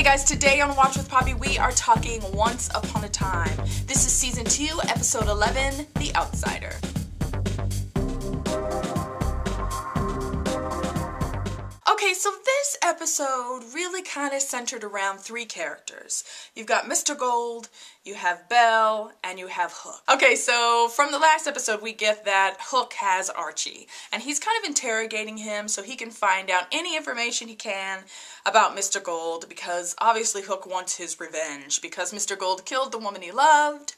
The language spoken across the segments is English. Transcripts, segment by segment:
guys, today on Watch with Poppy, we are talking Once Upon a Time. This is Season 2, Episode 11, The Outsider. Okay, so this episode really kind of centered around three characters. You've got Mr. Gold, you have Belle, and you have Hook. Okay, so from the last episode, we get that Hook has Archie, and he's kind of interrogating him so he can find out any information he can about Mr. Gold, because obviously Hook wants his revenge, because Mr. Gold killed the woman he loved,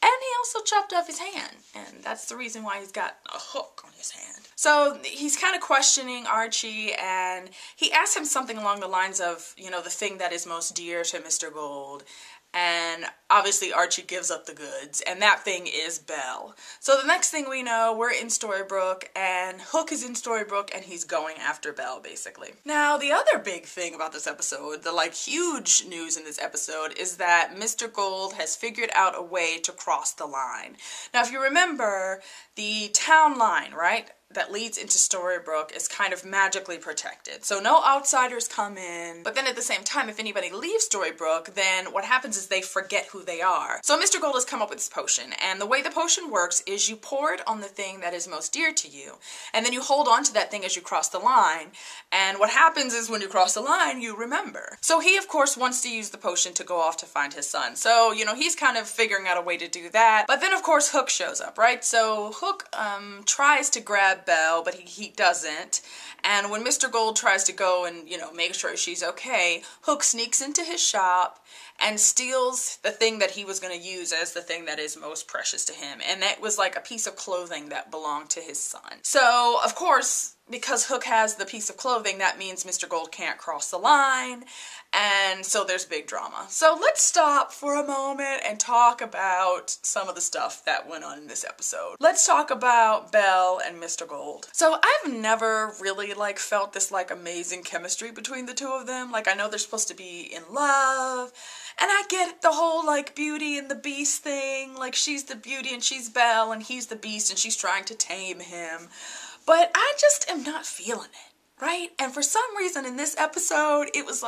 and he also chopped off his hand, and that's the reason why he's got a hook on his hand. So he's kind of questioning Archie, and he asks him something along the lines of, you know, the thing that is most dear to Mr. Gold. And obviously Archie gives up the goods, and that thing is Belle. So the next thing we know, we're in Storybrooke, and Hook is in Storybrooke, and he's going after Belle, basically. Now, the other big thing about this episode, the huge news in this episode, is that Mr. Gold has figured out a way to cross the line. Now, if you remember, the town line, right, that leads into Storybrooke is kind of magically protected. So no outsiders come in, but then at the same time, if anybody leaves Storybrooke, then what happens is they forget who they are. So Mr. Gold has come up with this potion, and the way the potion works is you pour it on the thing that is most dear to you, and then you hold on to that thing as you cross the line, and what happens is when you cross the line, you remember. So he, of course, wants to use the potion to go off to find his son. So, you know, he's kind of figuring out a way to do that, but then, of course, Hook shows up, right? So Hook tries to grab Belle, but he doesn't. And when Mr. Gold tries to go and, you know, make sure she's okay, Hook sneaks into his shop and steals the thing that he was going to use as the thing that is most precious to him. And that was like a piece of clothing that belonged to his son. So, of course, because Hook has the piece of clothing, that means Mr. Gold can't cross the line, and so there's big drama. So let's stop for a moment and talk about some of the stuff that went on in this episode. Let's talk about Belle and Mr. Gold. So I've never really felt this amazing chemistry between the two of them. I know they're supposed to be in love, and I get the whole Beauty and the Beast thing. She's the beauty and she's Belle, and he's the beast and she's trying to tame him. But I just am not feeling it, right? And for some reason in this episode, it was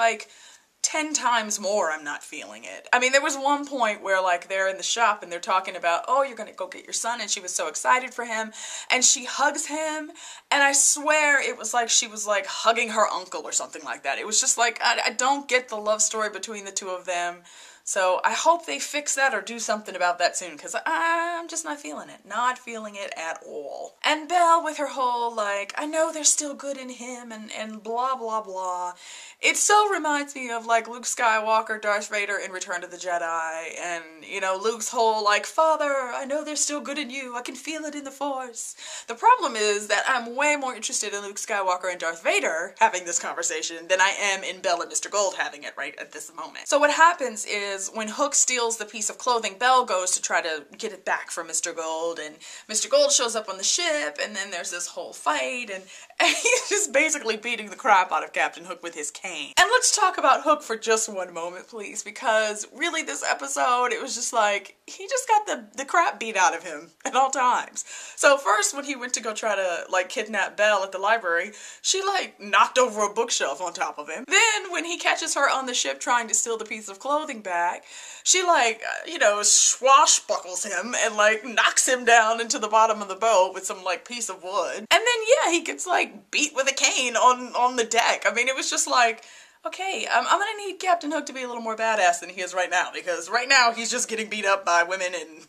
10 times more I'm not feeling it. I mean, there was one point where they're in the shop and they're talking about, oh, you're gonna go get your son, and she was so excited for him, and she hugs him, and I swear it was she was hugging her uncle or something like that. It was just I don't get the love story between the two of them. So I hope they fix that or do something about that soon, because I'm just not feeling it. Not feeling it at all. And Belle with her whole, I know there's still good in him, and blah, blah, blah. It so reminds me of, Luke Skywalker, Darth Vader in Return of the Jedi, and, you know, Luke's whole, Father, I know there's still good in you. I can feel it in the Force. The problem is that I'm way more interested in Luke Skywalker and Darth Vader having this conversation than I am in Belle and Mr. Gold having it right at this moment. So what happens is, when Hook steals the piece of clothing, Belle goes to try to get it back from Mr. Gold, and Mr. Gold shows up on the ship, and then there's this whole fight, and he's just basically beating the crap out of Captain Hook with his cane. And let's talk about Hook for just one moment, please, because really this episode, it was just he just got the crap beat out of him at all times. So first, when he went to go try to, kidnap Belle at the library, she, knocked over a bookshelf on top of him. Then, when he catches her on the ship trying to steal the piece of clothing back, she, you know, swashbuckles him and, knocks him down into the bottom of the boat with some, piece of wood. And then, yeah, he gets, beat with a cane on the deck. I mean, it was just okay, I'm gonna need Captain Hook to be a little more badass than he is right now, because right now he's just getting beat up by women and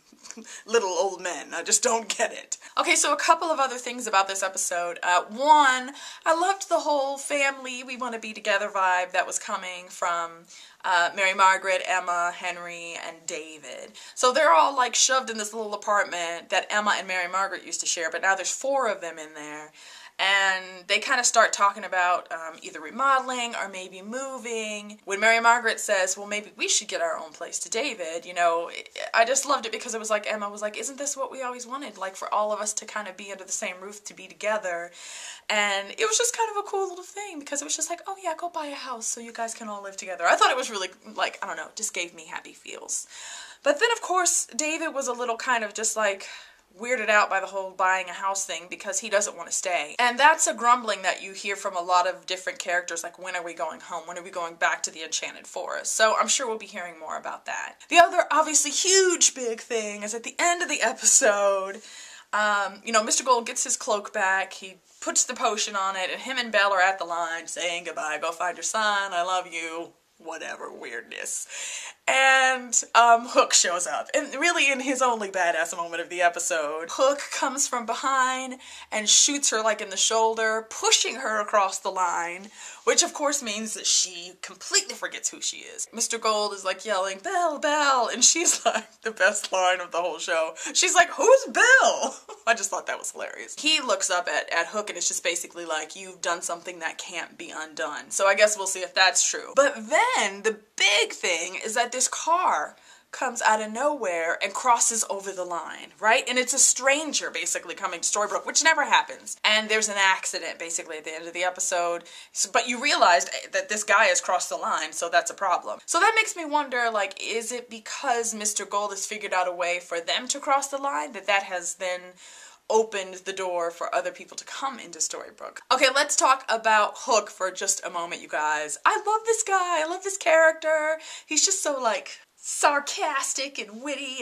little old men. I just don't get it. Okay, so a couple of other things about this episode. One, I loved the whole family, we want to be together vibe that was coming from Mary Margaret, Emma, Henry, and David. So they're all shoved in this little apartment that Emma and Mary Margaret used to share, but now there's 4 of them in there. And they kind of start talking about either remodeling or maybe moving. When Mary Margaret says, well, maybe we should get our own place to David, you know, I just loved it because it was Emma was isn't this what we always wanted? For all of us to kind of be under the same roof, to be together. And it was just kind of a cool little thing, because it was just oh yeah, go buy a house so you guys can all live together. I thought it was really, I don't know, just gave me happy feels. But then, of course, David was a little kind of just weirded out by the whole buying a house thing because he doesn't want to stay. And that's a grumbling that you hear from a lot of different characters, like, when are we going home? When are we going back to the Enchanted Forest? So I'm sure we'll be hearing more about that. The other obviously huge big thing is at the end of the episode, you know, Mr. Gold gets his cloak back, he puts the potion on it, and him and Belle are at the line saying goodbye, go find your son, I love you, whatever weirdness. And Hook shows up, and really in his only badass moment of the episode, Hook comes from behind and shoots her like in the shoulder, pushing her across the line, which of course means that she completely forgets who she is. Mr. Gold is like yelling, Belle, Belle, and she's like, the best line of the whole show, she's like, who's Belle? I just thought that was hilarious. He looks up at Hook and it's just basically like, you've done something that can't be undone. So I guess we'll see if that's true. But then the big thing is that this car comes out of nowhere and crosses over the line, right? And it's a stranger basically coming to Storybrooke, which never happens. And there's an accident basically at the end of the episode. But you realized that this guy has crossed the line, so that's a problem. So that makes me wonder, like, is it because Mr. Gold has figured out a way for them to cross the line that has then opened the door for other people to come into Storybrooke? Okay, let's talk about Hook for just a moment, you guys. I love this guy. I love this character. He's just so, like, sarcastic and witty,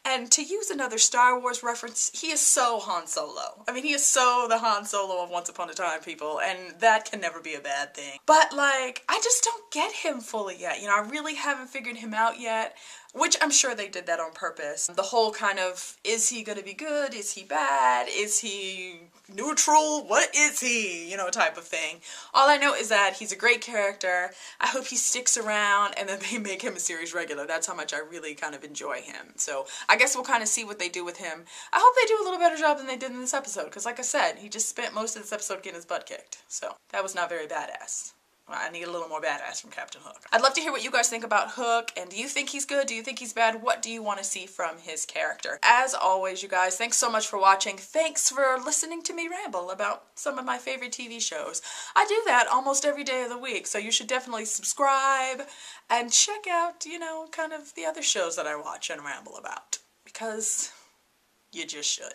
and to use another Star Wars reference, he is so Han Solo. I mean, he is so the Han Solo of Once Upon a Time, people, and that can never be a bad thing. But, like, I just don't get him fully yet. You know, I really haven't figured him out yet, which I'm sure they did that on purpose. The whole kind of, is he gonna be good? Is he bad? Is he neutral? What is he? You know, type of thing. All I know is that he's a great character. I hope he sticks around and then they make him a series regular. That's how much I really kind of enjoy him. So I guess we'll kind of see what they do with him. I hope they do a little better job than they did in this episode, because like I said, he just spent most of this episode getting his butt kicked. So that was not very badass. I need a little more badass from Captain Hook. I'd love to hear what you guys think about Hook, and do you think he's good? Do you think he's bad? What do you want to see from his character? As always, you guys, thanks so much for watching. Thanks for listening to me ramble about some of my favorite TV shows. I do that almost every day of the week, so you should definitely subscribe and check out, you know, kind of the other shows that I watch and ramble about, because you just should.